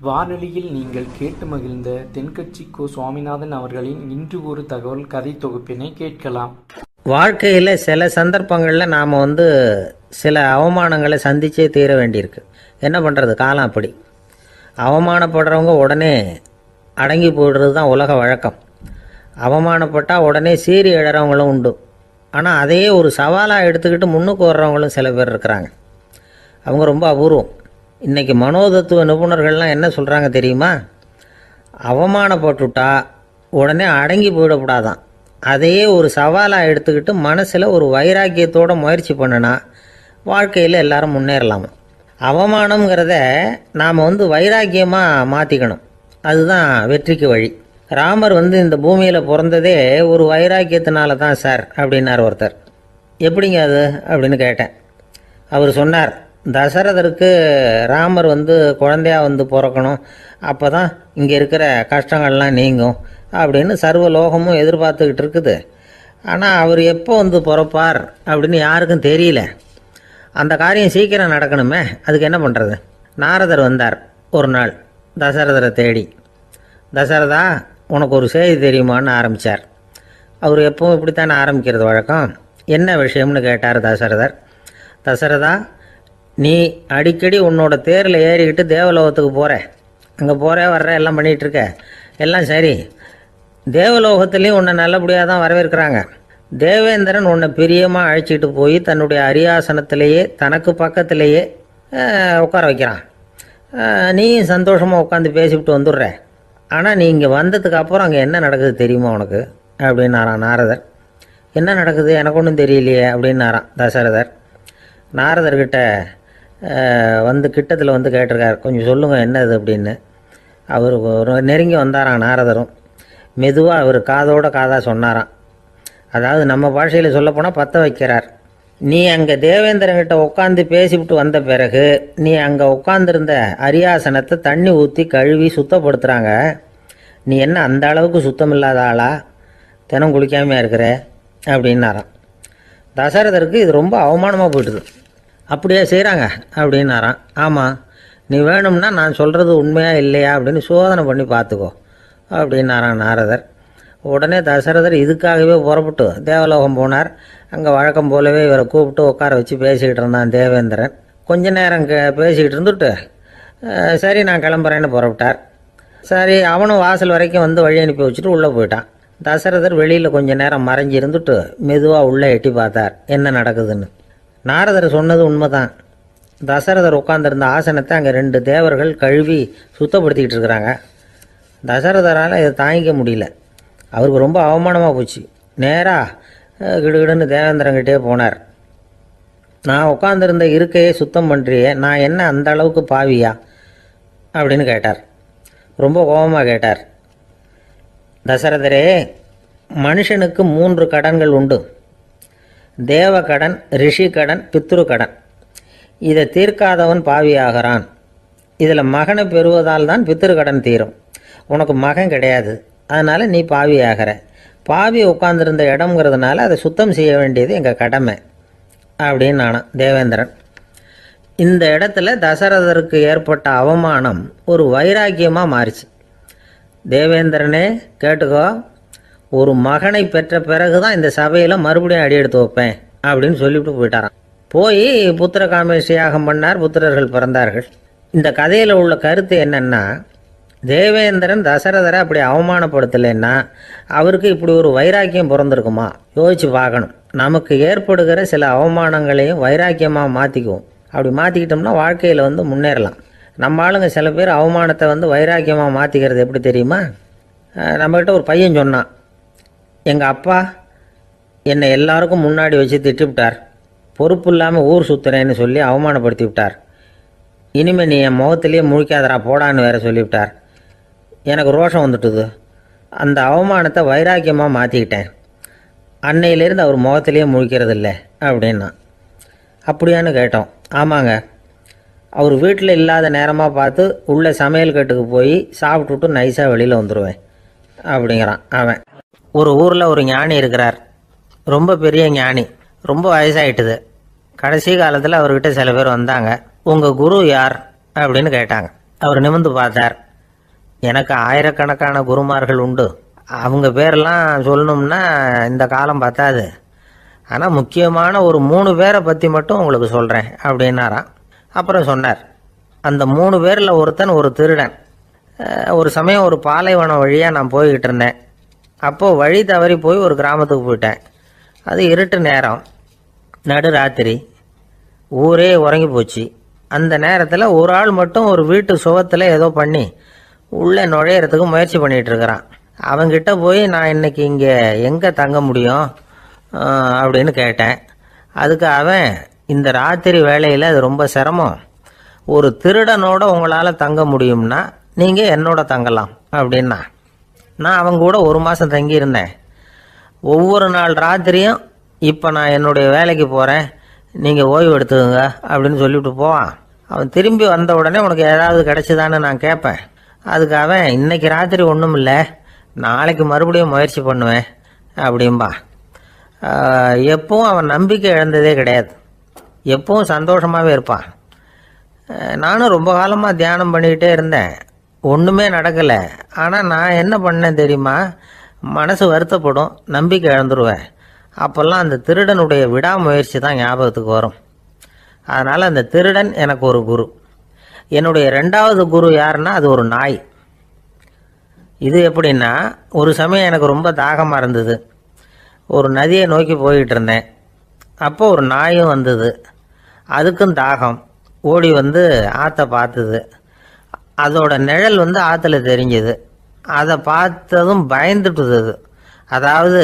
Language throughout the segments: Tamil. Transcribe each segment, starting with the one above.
வானொலியில் நீங்கள் கேட்டு மகிழ்ந்த தென்கட்சி கோ சுவாமிநாதன் அவர்களின் இன்று ஒரு தகவல் கதை தொகுப்பினை கேட்கலாம். வாழ்க்கையில் சில சந்தர்ப்பங்களில் நாம் சில அவமானங்களை சந்திச்சே தீர வேண்டியிருக்கு. என்ன பண்ணுறது, காலம் அப்படி. அவமானப்படுறவங்க உடனே அடங்கி போய்டுறது தான் உலக வழக்கம். அவமானப்பட்டால் உடனே சீறி எழறவங்களும் உண்டு. ஆனால் அதையே ஒரு சவாலாக எடுத்துக்கிட்டு முன்னுக்கு வர்றவங்களும் சில பேர் இருக்கிறாங்க. அவங்க ரொம்ப அபூர்வம். இன்றைக்கி மனோதத்துவ நிபுணர்கள்லாம் என்ன சொல்கிறாங்க தெரியுமா? அவமானப்பட்டுட்டா உடனே அடங்கி போயிடக்கூடாதான். அதையே ஒரு சவாலாக எடுத்துக்கிட்டு மனசில் ஒரு வைராக்கியத்தோடு முயற்சி பண்ணினா வாழ்க்கையில் எல்லாரும் முன்னேறலாமா. அவமானங்கிறத நாம் வைராக்கியமாக மாற்றிக்கணும். அதுதான் வெற்றிக்கு வழி. ராமர் இந்த பூமியில் பிறந்ததே ஒரு வைராக்கியத்தினால தான் சார் அப்படின்னார் ஒருத்தர். எப்படிங்க அது அப்படின்னு கேட்டேன். அவர் சொன்னார், தசரதருக்கு ராமர் குழந்தையாக பிறக்கணும், அப்போ தான் இங்கே இருக்கிற கஷ்டங்கள்லாம் நீங்கும் அப்படின்னு சர்வ லோகமும் எதிர்பார்த்துக்கிட்டு இருக்குது. ஆனால் அவர் எப்போ பிறப்பார் அப்படின்னு யாருக்கும் தெரியல. அந்த காரியம் சீக்கிரம் நடக்கணுமே, அதுக்கு என்ன பண்ணுறது? நாரதர் வந்தார் ஒரு நாள் தசரதரை தேடி. தசரதா, உனக்கு ஒரு செய்தி தெரியுமான்னு ஆரம்பித்தார். அவர் எப்பவும் இப்படித்தானே ஆரம்பிக்கிறது வழக்கம். என்ன விஷயம்னு கேட்டார் தசரதர். தசரதா, நீ அடிக்கடி உன்னோட தேரில் ஏறிக்கிட்டு தேவலோகத்துக்கு போகிற, அங்கே போகிற வர்ற எல்லாம் பண்ணிகிட்ருக்க, எல்லாம் சரி. தேவலோகத்துலேயும் உன்னை நல்லபடியாக தான் வரவேற்கிறாங்க. தேவேந்திரன் உன்னை பிரியமாக அழைச்சிட்டு போய் தன்னுடைய அரியாசனத்திலேயே தனக்கு பக்கத்திலேயே உட்கார வைக்கிறான். நீயும் சந்தோஷமாக உட்காந்து பேசிவிட்டு வந்துடுற. ஆனால் நீ இங்கே வந்ததுக்கு அப்புறம் அங்கே என்ன நடக்குது தெரியுமா உனக்கு அப்படின்னாரான் நாரதர். என்ன நடக்குது எனக்கு ஒன்றும் தெரியலையே அப்படின்னாரான் தசரதர். நாரதர்கிட்ட கிட்டத்தில் கேட்டிருக்கார், கொஞ்சம் சொல்லுங்கள் என்னது அப்படின்னு. அவர் நெருங்கி வந்தாராம். நாரதரும் மெதுவாக அவர் காதோட காதாக சொன்னாராம். அதாவது நம்ம பாஷையில் சொல்லப்போனால் பற்ற வைக்கிறார். நீ அங்கே தேவேந்திரங்கிட்ட உட்காந்து பேசிவிட்டு வந்த பிறகு நீ அங்கே உட்காந்துருந்த அரியாசனத்தை தண்ணி ஊற்றி கழுவி சுத்தப்படுத்துகிறாங்க. நீ என்ன அந்த அளவுக்கு சுத்தம் இல்லாத ஆளா, தினம் குளிக்காமையாக இருக்கிற அப்படின்னாராம். தசரதருக்கு இது ரொம்ப அவமானமாக போயிட்டுது. அப்படியே செய்கிறாங்க அப்படின்னாராம். ஆமாம், நீ வேணும்னா நான் சொல்கிறது உண்மையாக இல்லையா அப்படின்னு சோதனை பண்ணி பார்த்துக்கோ அப்படின்னாரான் நாரதர். உடனே தசரதர் இதுக்காகவே புறப்பட்டு தேவலோகம் போனார். அங்கே வழக்கம் போலவே இவரை கூப்பிட்டு உட்கார வச்சு பேசிக்கிட்டு இருந்தான் தேவேந்திரன். கொஞ்ச நேரம் பேசிக்கிட்டு இருந்துட்டு சரி நான் கிளம்புறேன்னு புறப்பட்டார். சரி, அவனும் வாசல் வரைக்கும் வழி அனுப்பி வச்சுட்டு உள்ளே போயிட்டான். தசரதர் வெளியில் கொஞ்சம் நேரம் மறைஞ்சி இருந்துட்டு மெதுவாக உள்ளே எட்டி பார்த்தார் என்ன நடக்குதுன்னு. நாரதர் சொன்னது உண்மைதான். தசரதர் உட்காந்துருந்த ஆசனத்தை அங்கே 2 தேவர்கள் கழுவி சுத்தப்படுத்திக்கிட்டு இருக்கிறாங்க. தசரதரால் இதை தாங்கிக்க முடியல. அவருக்கு ரொம்ப அவமானமாக போச்சு. நேராக கிடுகிடுன்னு தேவேந்திரங்கிட்டே போனார். நான் உட்காந்துருந்த இருக்கையே சுத்தம் பண்ணுறியே, நான் என்ன அந்த அளவுக்கு பாவியா அப்படின்னு கேட்டார். ரொம்ப கோபமாக கேட்டார். தசரதரே, மனுஷனுக்கு 3 கடன்கள் உண்டு. தேவ கடன், ரிஷி கடன், பித்ரு கடன். இதை தீர்க்காதவன் பாவியாகிறான். இதில் மகனை பெறுவதால் தான் பித்ரு கடன் தீரும். உனக்கு மகன் கிடையாது, அதனால் நீ பாவியாகிற. பாவி உட்கார்ந்துருந்த இடம்ங்கிறதுனால அதை சுத்தம் செய்ய வேண்டியது எங்கள் கடமை அப்படின்னு நானான் தேவேந்திரன். இந்த இடத்துல தசரதருக்கு ஏற்பட்ட அவமானம் ஒரு வைராக்கியமாக மாறிச்சு. தேவேந்திரனே கேட்டுக்கோ, ஒரு மகனை பெற்ற பிறகு தான் இந்த சபையில் மறுபடியும் அடி எடுத்து வைப்பேன் அப்படின்னு சொல்லிவிட்டு போயிட்டாரான். போய் புத்திர காமேஷ் யாகம் பண்ணார். புத்திரர்கள் பிறந்தார்கள். இந்த கதையில் உள்ள கருத்து என்னென்னா, தேவேந்திரன் தசரதரை அப்படி அவமானப்படுத்தலைன்னா அவருக்கு இப்படி ஒரு வைராக்கியம் பிறந்திருக்குமா யோசித்து பார்க்கணும். நமக்கு ஏற்படுகிற சில அவமானங்களையும் வைராக்கியமாக மாற்றிக்குவோம். அப்படி மாற்றிக்கிட்டோம்னா வாழ்க்கையில் முன்னேறலாம். நம்ம ஆளுங்க சில பேர் அவமானத்தை வைராக்கியமாக மாற்றிக்கிறது எப்படி தெரியுமா? நம்மக்கிட்ட ஒரு பையன் சொன்னான், எங்கள் அப்பா என்னை எல்லாருக்கும் முன்னாடி வச்சு திட்டிவிட்டார், பொறுப்பு இல்லாமல் ஊர் சுற்றுறேன்னு சொல்லி அவமானப்படுத்தி விட்டார். இனிமேல் நீ என் முகத்திலேயே முழிக்காதரா போடான்னு வேற சொல்லிவிட்டார். எனக்கு ரோஷம் வந்துட்டுது. அந்த அவமானத்தை வைராக்கியமாக மாற்றிக்கிட்டேன். அன்னையிலேருந்து அவர் முகத்திலேயே முழிக்கிறது இல்லை அப்படின்னா. அப்படியான்னு கேட்டோம். ஆமாங்க, அவர் வீட்டில் இல்லாத நேரமாக பார்த்து உள்ளே சமையல் கட்டுக்கு போய் சாப்பிட்டுட்டு நைஸாக வெளியில் வந்துடுவேன் அப்படிங்கிறான் அவன். ஒரு ஊரில் ஒரு ஞானி இருக்கிறார். ரொம்ப பெரிய ஞானி, ரொம்ப வயசாகிட்டுது. கடைசி காலத்தில் அவர்கிட்ட சில பேர் வந்தாங்க. உங்கள் குரு யார் அப்படின்னு கேட்டாங்க. அவர் நிமிர்ந்து பார்த்தார். எனக்கு ஆயிரக்கணக்கான குருமார்கள் உண்டு. அவங்க பேரெல்லாம் சொல்லணும்னா இந்த காலம் பத்தாது. ஆனால் முக்கியமான ஒரு 3 பேரை பற்றி மட்டும் உங்களுக்கு சொல்கிறேன் அப்படின்னாராம். அப்புறம் சொன்னார், அந்த 3 பேரில் ஒருத்தன் ஒரு திருடன். ஒரு சமயம் ஒரு பாலைவனம் வழியாக நான் போய்கிட்டு இருந்தேன். அப்போது வழி தவறி போய் ஒரு கிராமத்துக்கு போயிட்டேன். அது இருட்டு நேரம், நடு ராத்திரி, ஊரே உறங்கி போச்சு. அந்த நேரத்தில் ஒரு ஆள் மட்டும் ஒரு வீட்டு சுவத்தில் ஏதோ பண்ணி உள்ளே நுழையிறதுக்கு முயற்சி பண்ணிகிட்டு இருக்கிறான். அவங்கிட்ட போய் நான் இன்னைக்கு இங்கே எங்கே தங்க முடியும் அப்படின்னு கேட்டேன். அதுக்கு அவன், இந்த ராத்திரி வேளையில் அது ரொம்ப சிரமம், ஒரு திருடனோட உங்களால் தங்க முடியும்னா நீங்கள் என்னோட தங்கலாம் அப்படின்னா. நான் அவங்க கூட 1 மாதம் தங்கியிருந்தேன். ஒவ்வொரு நாள் ராத்திரியும் இப்போ நான் என்னுடைய வேலைக்கு போகிறேன், நீங்கள் ஓய்வு எடுத்துக்கோங்க அப்படின்னு சொல்லிவிட்டு போவான். அவன் திரும்பி வந்த உடனே உனக்கு ஏதாவது கிடைச்சிதான்னு நான் கேட்பேன். அதுக்கு அவன், இன்னைக்கு ராத்திரி ஒன்றும் இல்லை, நாளைக்கு மறுபடியும் முயற்சி பண்ணுவேன் அப்படின்பா. எப்பவும் அவன் நம்பிக்கை இழந்ததே கிடையாது, எப்பவும் சந்தோஷமாகவே இருப்பான். நானும் ரொம்ப காலமாக தியானம் பண்ணிக்கிட்டே இருந்தேன், ஒன்றுமே நடக்கலை. ஆனால் நான் என்ன பண்ணேன் தெரியுமா, மனசு வருத்தப்படும், நம்பிக்கை இழந்துருவேன். அப்போல்லாம் அந்த திருடனுடைய விடாமுயற்சி தான் ஞாபகத்துக்கு வரும். அதனால் அந்த திருடன் எனக்கு ஒரு குரு. என்னுடைய 2வது குரு யாருன்னா அது ஒரு நாய். இது எப்படின்னா, ஒரு சமயம் எனக்கு ரொம்ப தாகமாக இருந்தது. ஒரு நதியை நோக்கி போய்கிட்டு இருந்தேன். அப்போ ஒரு நாயும் வந்தது. அதுக்கும் தாகம். ஓடி வந்து ஆற்றை பார்த்தது. அதோட நிழல் வந்து ஆற்றுல தெரிஞ்சது. அதை பார்த்ததும் பயந்துட்டுது. அதாவது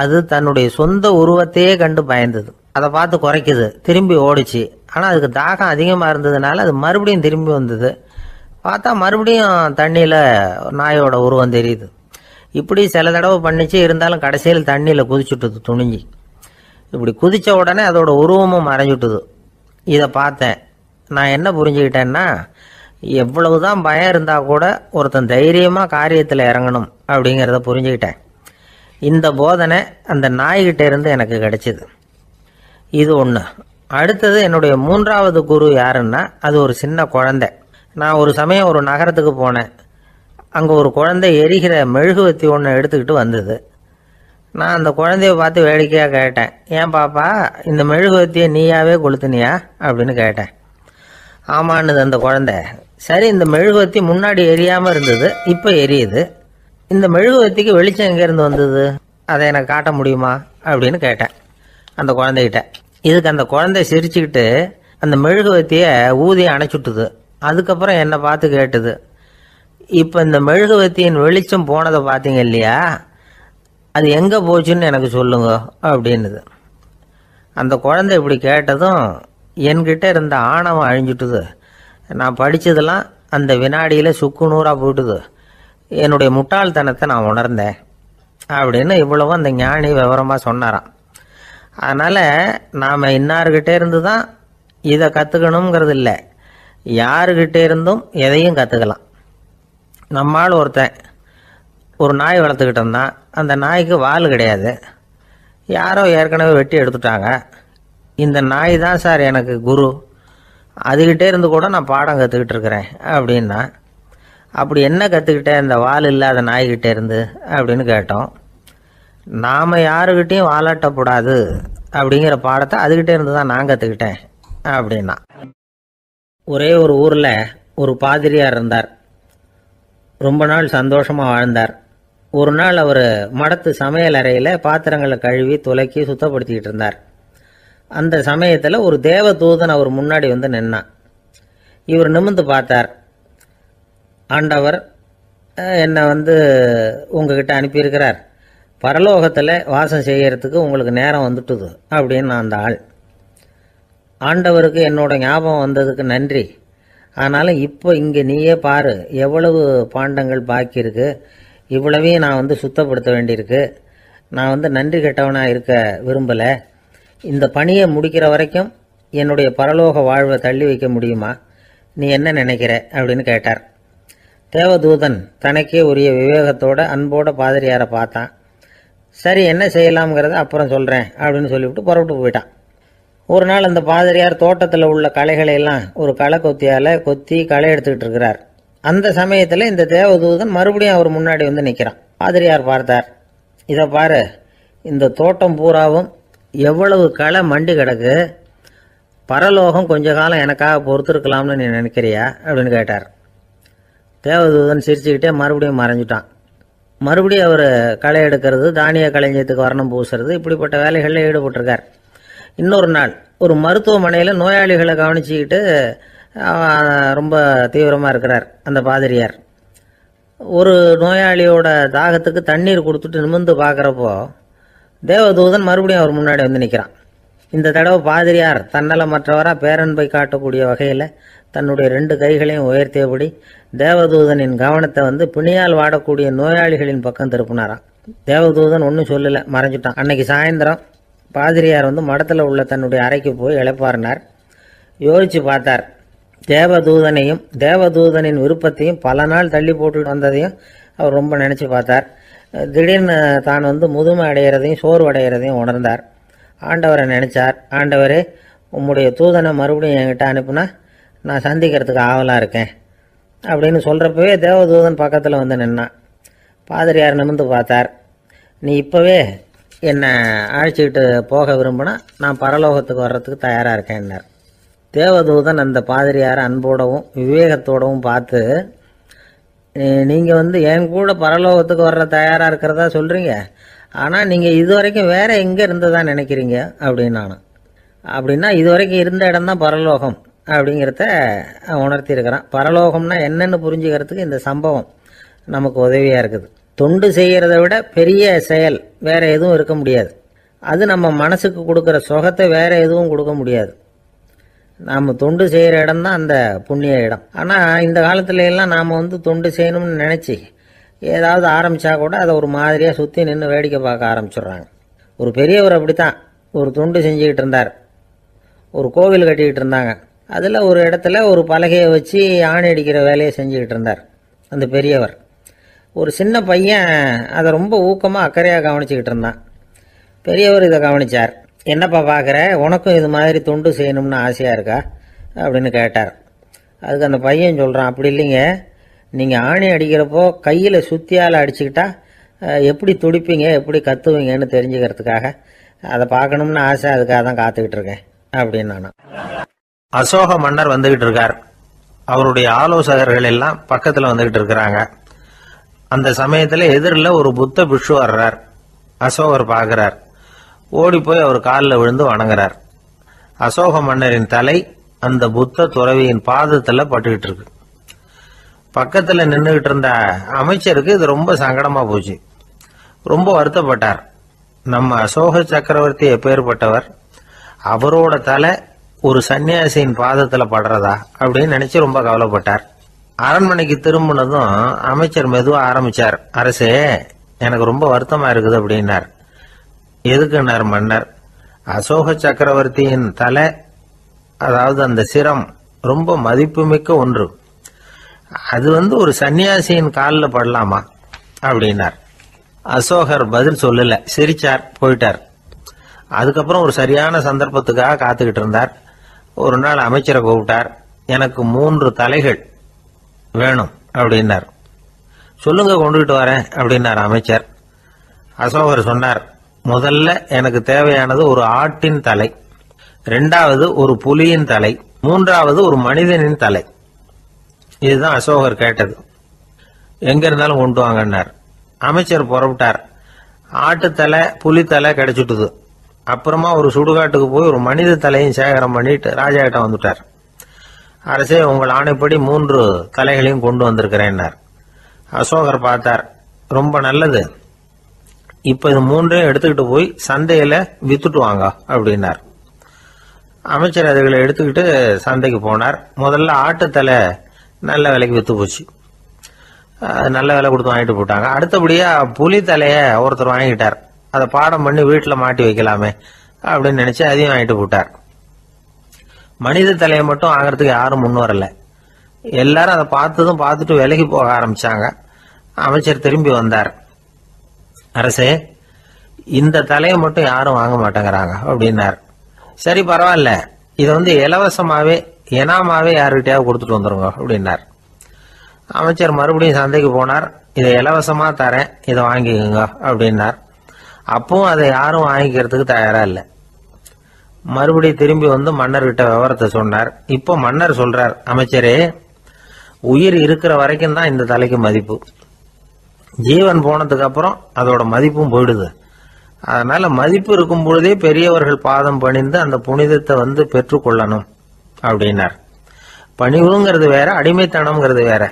அது தன்னுடைய சொந்த உருவத்தையே கண்டு பயந்தது. அதை பார்த்து குறைக்குது, திரும்பி ஓடிச்சு. ஆனால் அதுக்கு தாகம் அதிகமாக இருந்ததுனால அது மறுபடியும் திரும்பி வந்தது. பார்த்தா மறுபடியும் தண்ணியில் நாயோட உருவம் தெரியுது. இப்படி சில தடவை பண்ணிச்சு. இருந்தாலும் கடைசியில் தண்ணியில் குதிச்சுட்டுது துணிஞ்சி. இப்படி குதித்த உடனே அதோட உருவமும் மறைஞ்சுட்டுது. இதை பார்த்தேன். நான் என்ன புரிஞ்சுக்கிட்டேன்னா, எவ்வளவு தான் பயம் இருந்தால் கூட ஒருத்தன் தைரியமாக காரியத்தில் இறங்கணும் அப்படிங்கிறத புரிஞ்சுக்கிட்டேன். இந்த போதனை அந்த நாய்கிட்ட இருந்து எனக்கு கிடைச்சிது. இது ஒன்று. அடுத்தது என்னுடைய 3வது குரு யாருன்னா அது ஒரு சின்ன குழந்தை. நான் ஒரு சமயம் ஒரு நகரத்துக்கு போனேன். அங்கே ஒரு குழந்தை எரிகிற மெழுகுவத்தி ஒன்று எடுத்துக்கிட்டு வந்தது. நான் அந்த குழந்தைய பார்த்து வேடிக்கையாக கேட்டேன், ஏன் பாப்பா இந்த மெழுகுவத்தியை நீயாவே கொளுத்துனியா அப்படின்னு கேட்டேன். ஆமான்னுது அந்த குழந்தை. சரி, இந்த மெழுகுவத்தி முன்னாடி எரியாமல் இருந்தது, இப்போ எரியுது. இந்த மெழுகுவத்திக்கு வெளிச்சம் எங்கேருந்து வந்தது, அதை எனக்கு காட்ட முடியுமா அப்படின்னு கேட்டேன் அந்த குழந்தைகிட்ட. இதுக்கு அந்த குழந்தை சிரிச்சுக்கிட்டு அந்த மெழுகுவத்தியை ஊதி அணைச்சுட்டுது. அதுக்கப்புறம் என்னை பார்த்து கேட்டுது, இப்போ இந்த மெழுகுவத்தியின் வெளிச்சம் போனதை பார்த்தீங்க இல்லையா, அது எங்கே போச்சுன்னு எனக்கு சொல்லுங்க அப்படின்னுது. அந்த குழந்தை இப்படி கேட்டதும் என்கிட்ட இருந்த ஆணவம் அழிஞ்சுட்டுது. நான் படித்ததெல்லாம் அந்த வினாடியில் சுக்கு நூறாக போயிட்டுது. என்னுடைய முட்டாள்தனத்தை நான் உணர்ந்தேன் அப்படின்னு இவ்வளவு அந்த ஞானி விவரமாக சொன்னாராம். அதனால் நாம் இன்னார்கிட்டே இருந்து தான் இதை கற்றுக்கணுங்கிறது இல்லை, யாருக்கிட்டே இருந்தும் எதையும் கற்றுக்கலாம். நம்மால் ஒருத்தன் ஒரு நாய் வளர்த்துக்கிட்டு இருந்தான். அந்த நாய்க்கு வால் கிடையாது. யாரோ ஏற்கனவே வெட்டி எடுத்துட்டாங்க. இந்த நாய் தான் சார் எனக்கு குரு, அதுகிட்டே இருந்து கூட நான் பாடம் கற்றுக்கிட்டு இருக்கிறேன் அப்படின்னா. அப்படி என்ன கற்றுக்கிட்டேன் இந்த வால் இல்லாத நாய்கிட்டே இருந்து அப்படின்னு கேட்டோம். நாம் யாருக்கிட்டையும் வாலாட்டக்கூடாது அப்படிங்கிற பாடத்தை அதுகிட்டே இருந்து தான் நான் கற்றுக்கிட்டேன் அப்படின்னா. ஒரே ஒரு ஊரில் ஒரு பாதிரியார் இருந்தார். ரொம்ப நாள் சந்தோஷமாக வாழ்ந்தார். ஒரு நாள் அவர் மடத்து சமையல் அறையில் பாத்திரங்களை கழுவி துலக்கி சுத்தப்படுத்திக்கிட்டு இருந்தார். அந்த சமயத்தில் ஒரு தேவதூதன் அவர் முன்னாடி வந்து நின்னான். இவர் நிமிர்ந்து பார்த்தார். ஆண்டவர் என்னை உங்ககிட்ட அனுப்பியிருக்கிறார், பரலோகத்தில் வாசம் செய்யறதுக்கு உங்களுக்கு நேரம் வந்துட்டுது அப்படின்னு அந்த ஆள். ஆண்டவருக்கு என்னோட ஞாபகம் வந்ததுக்கு நன்றி. ஆனாலும் இப்போ இங்கே நீயே பாரு, எவ்வளவு பாண்டங்கள் பாக்கி இருக்கு, இவ்வளவையும் நான் சுத்தப்படுத்த வேண்டியிருக்கு. நான் நன்றி கெட்டவனாக இருக்க விரும்பலை. இந்த பணியை முடிக்கிற வரைக்கும் என்னுடைய பரலோக வாழ்வை தள்ளி வைக்க முடியுமா, நீ என்ன நினைக்கிற அப்படின்னு கேட்டார். தேவதூதன் தனக்கே உரிய விவேகத்தோட அன்போட பாதிரியாரை பார்த்தான். சரி, என்ன செய்யலாம்ங்கிறத அப்புறம் சொல்கிறேன் அப்படின்னு சொல்லிவிட்டு புறப்பட்டு போயிட்டான். ஒரு நாள் அந்த பாதிரியார் தோட்டத்தில் உள்ள களைகளை எல்லாம் ஒரு களை கொத்தியால் கொத்தி களை எடுத்துக்கிட்டு இருக்கிறார். அந்த சமயத்தில் இந்த தேவதூதன் மறுபடியும் அவர் முன்னாடி வந்து நிற்கிறான். பாதிரியார் பார்த்தார், இதை பாரு, இந்த தோட்டம் பூராவும் எவ்வளவு களை மண்டி கிடக்கு, பரலோகம் கொஞ்ச காலம் எனக்காக பொறுத்திருக்கலாம்னு நீ நினைக்கிறியா அப்படின்னு கேட்டார். தேவதூதன் சிரிச்சுக்கிட்டே மறுபடியும் மறைஞ்சிட்டான். மறுபடியும் அவர் களை எடுக்கிறது, தானிய களஞ்சியத்துக்கு வர்ணம் பூசுறது, இப்படிப்பட்ட வேலைகளில் ஈடுபட்டிருக்கார். இன்னொரு நாள் ஒரு மருத்துவமனையில் நோயாளிகளை கவனிச்சுக்கிட்டு ரொம்ப தீவிரமாக இருக்கிறார் அந்த பாதிரியார். ஒரு நோயாளியோட தாகத்துக்கு தண்ணீர் கொடுத்துட்டு நிமிர்ந்து பார்க்குறப்போ தேவதூதன் மறுபடியும் அவர் முன்னாடி வந்து நிற்கிறான். இந்த தடவை பாதிரியார் தன்னலமற்றவராக பேரன்பை காட்டக்கூடிய வகையில் தன்னுடைய 2 கைகளையும் உயர்த்தியபடி தேவதூதனின் கவனத்தை வந்து பிணியால் வாடக்கூடிய நோயாளிகளின் பக்கம் திருப்பினாராம். தேவதூதன் ஒன்றும் சொல்லலை, மறைஞ்சிட்டான். அன்னைக்கு சாயந்தரம் பாதிரியார் வந்து மடத்தில் உள்ள தன்னுடைய அறைக்கு போய் இளைப்பாறினார். யோசித்து பார்த்தார். தேவதூதனையும் தேவதூதனின் விருப்பத்தையும் பல நாள் தள்ளி போட்டு வந்ததையும் அவர் ரொம்ப நினச்சி பார்த்தார். திடீர்னு தான் வந்து முதுமை அடைகிறதையும் சோர்வு அடைகிறதையும் உணர்ந்தார். ஆண்டவரை நினைச்சார். ஆண்டவரே, உம்முடைய தூதனை மறுபடியும் என்கிட்ட அனுப்புனா நான் சந்திக்கிறதுக்கு ஆவலாக இருக்கேன் அப்படின்னு சொல்கிறப்பவே தேவதூதன் பக்கத்தில் வந்து நின்னான். பாதிரியார் நிமிர்ந்து பார்த்தார். நீ இப்போவே என்னை அழைச்சிக்கிட்டு போக விரும்பினா நான் பரலோகத்துக்கு வர்றதுக்கு தயாராக இருக்கேன்னார். தேவதூதன் அந்த பாதிரியாரை அன்போடவும் விவேகத்தோடவும் பார்த்து, நீங்கள் வந்து என் கூட பரலோகத்துக்கு வர்ற தயாராக இருக்கிறதா சொல்கிறீங்க, ஆனால் நீங்கள் இது வரைக்கும் வேறு எங்கே இருந்ததா நினைக்கிறீங்க அப்படின்னானு. அப்படின்னா இது வரைக்கும் இருந்த இடம்தான் பரலோகம் அப்படிங்கிறத உணர்த்தியிருக்கிறான். பரலோகம்னா என்னென்னு புரிஞ்சுக்கிறதுக்கு இந்த சம்பவம் நமக்கு உதவியாக இருக்குது. தொண்டு செய்கிறத விட பெரிய செயல் வேறு எதுவும் இருக்க முடியாது. அது நம்ம மனசுக்கு கொடுக்குற சுகத்தை வேறு எதுவும் கொடுக்க முடியாது. நாம் தொண்டு செய்கிற இடம் தான் அந்த புண்ணிய இடம். ஆனால் இந்த காலத்துல எல்லாம் நாம் வந்து தொண்டு செய்யணும்னு நினச்சி ஏதாவது ஆரம்பித்தா கூட அதை ஒரு மாதிரியாக சுற்றி நின்று வேடிக்கை பார்க்க ஆரம்பிச்சிடுறாங்க. ஒரு பெரியவர் அப்படித்தான் ஒரு தொண்டு செஞ்சுக்கிட்டு இருந்தார். ஒரு கோவில் கட்டிக்கிட்டு இருந்தாங்க. அதில் ஒரு இடத்துல ஒரு பலகையை வச்சு ஆணி அடிக்கிற வேலையை செஞ்சுக்கிட்டு இருந்தார் அந்த பெரியவர். ஒரு சின்ன பையன் அதை ரொம்ப ஊக்கமாக அக்கறையாக கவனிச்சுக்கிட்டு இருந்தான். பெரியவர் இதை கவனித்தார். என்னப்பா பார்க்குற, உனக்கும் இது மாதிரி தொண்டு செய்யணும்னு ஆசையாக இருக்கா அப்படின்னு கேட்டார். அதுக்கு அந்த பையன் சொல்கிறான், அப்படி இல்லைங்க, நீங்கள் ஆணி அடிக்கிறப்போ கையில் சுத்தியால் அடிச்சுக்கிட்டா எப்படி துடிப்பீங்க, எப்படி கத்துவீங்கன்னு தெரிஞ்சுக்கிறதுக்காக அதை பார்க்கணும்னு ஆசை, அதுக்காக தான் காத்துக்கிட்டு இருக்கேன் அப்படின்னு நான். அசோக மன்னர் வந்துகிட்டு இருக்கார். அவருடைய ஆலோசகர்கள் எல்லாம் பக்கத்தில் வந்துகிட்டு இருக்கிறாங்க. அந்த சமயத்தில் எதிரில் ஒரு புத்த பிக்ஷு வர்றார். அசோகர் பார்க்கிறார். ஓடி போய் அவர் காலில் விழுந்து வணங்குறார். அசோக மன்னரின் தலை அந்த புத்த துறவியின் பாதத்தில் பட்டுக்கிட்டு இருக்கு. பக்கத்தில் நின்றுகிட்டு இருந்த அமைச்சருக்கு இது ரொம்ப சங்கடமா போச்சு. ரொம்ப வருத்தப்பட்டார். நம்ம அசோக சக்கரவர்த்தி எப்பேற்பட்டவர், அவரோட தலை ஒரு சன்னியாசியின் பாதத்தில் படுறதா அப்படின்னு நினைச்சு ரொம்ப கவலைப்பட்டார். அரண்மனைக்கு திரும்பினதும் அமைச்சர் மெதுவா ஆரம்பிச்சார். அரசே, எனக்கு ரொம்ப வருத்தமா இருக்குது அப்படின்னார். எதுக்குன்னார் மன்னர். அசோக சக்கரவர்த்தியின் தலை, அதாவது அந்த சிரம் ரொம்ப மதிப்புமிக்க ஒன்று, அது வந்து ஒரு சன்னியாசியின் காலில் படலாமா அப்படின்னார். அசோகர் பதில் சொல்லல, சிரிச்சார், போயிட்டார். அதுக்கப்புறம் ஒரு சரியான சந்தர்ப்பத்துக்காக காத்துக்கிட்டு இருந்தார். ஒரு நாள் அமைச்சரை கூப்பிட்டார். எனக்கு 3 தலைகள் வேணும் அப்படின்னார். சொல்லுங்க, கொண்டுகிட்டு வரேன் அப்படின்னார் அமைச்சர். அசோகர் சொன்னார், முதல்ல எனக்கு தேவையானது ஒரு ஆட்டின் தலை, 2வது ஒரு புலியின் தலை, 3வது ஒரு மனிதனின் தலை. இதுதான் அசோகர் கேட்டது. எங்க இருந்தாலும் கொண்டு வாங்கன்னார். அமைச்சர் புறப்பட்டார். ஆட்டுத்தலை புலித்தலை கிடைச்சிட்டுது. அப்புறமா ஒரு சுடுகாட்டுக்கு போய் ஒரு மனித தலையும் சேகரம் பண்ணிட்டு ராஜா கிட்ட வந்துட்டார். அரசே, உங்கள் ஆணைப்படி 3 தலைகளையும் கொண்டு வந்திருக்கிறேன்னார். அசோகர் பார்த்தார். ரொம்ப நல்லது, இப்ப இது 3ஐயும் எடுத்துக்கிட்டு போய் சந்தையில வித்துட்டு வாங்க அப்படின்னார். அமைச்சர் அதுகளை எடுத்துக்கிட்டு சந்தைக்கு போனார். முதல்ல ஆட்டுத்தலை நல்ல விலைக்கு வித்து போச்சு. நல்ல விலை கொடுத்து வாங்கிட்டு போட்டாங்க. அடுத்தபடியா புலி தலைய ஒருத்தர் வாங்கிட்டார். அதை பாடம் பண்ணி வீட்டில் மாட்டி வைக்கலாமே அப்படின்னு நினைச்சு அதையும் வாங்கிட்டு போட்டார். மனித தலையை மட்டும் வாங்கறதுக்கு யாரும் முன் வரல. எல்லாரும் அதை பார்த்துட்டு விலகி போக ஆரம்பிச்சாங்க. அமைச்சர் திரும்பி வந்தார். அரசே, இந்த தலையை மட்டும் யாரும் வாங்க மாட்டேங்கிறாங்க அப்படின்னார். சரி பரவாயில்ல, இதை இலவசமாவே இனாமாவே யாருக்கிட்டையாவது கொடுத்துட்டு வந்துருங்க அப்படின்னார். அமைச்சர் மறுபடியும் சந்தைக்கு போனார். இதை இலவசமா தரேன், இதை வாங்கிக்கோங்க அப்படின்னார். அப்பவும் அதை யாரும் வாங்கிக்கிறதுக்கு தயாரா இல்லை. மறுபடியும் திரும்பி மன்னர்கிட்ட விவரத்தை சொன்னார். இப்போ மன்னர் சொல்றார், அமைச்சரே, உயிர் இருக்கிற வரைக்கும் தான் இந்த தலைக்கு மதிப்பு. ஜீவன் போனதுக்கு அப்புறம் அதோட மதிப்பும் போயிடுது. அதனால மதிப்பு இருக்கும் பொழுதே பெரியவர்கள் பாதம் பணிந்து அந்த புனிதத்தை பெற்றுக்கொள்ளணும் அப்படின்னார். பணிவுங்கிறது வேற, அடிமைத்தனம்ங்கிறது வேற.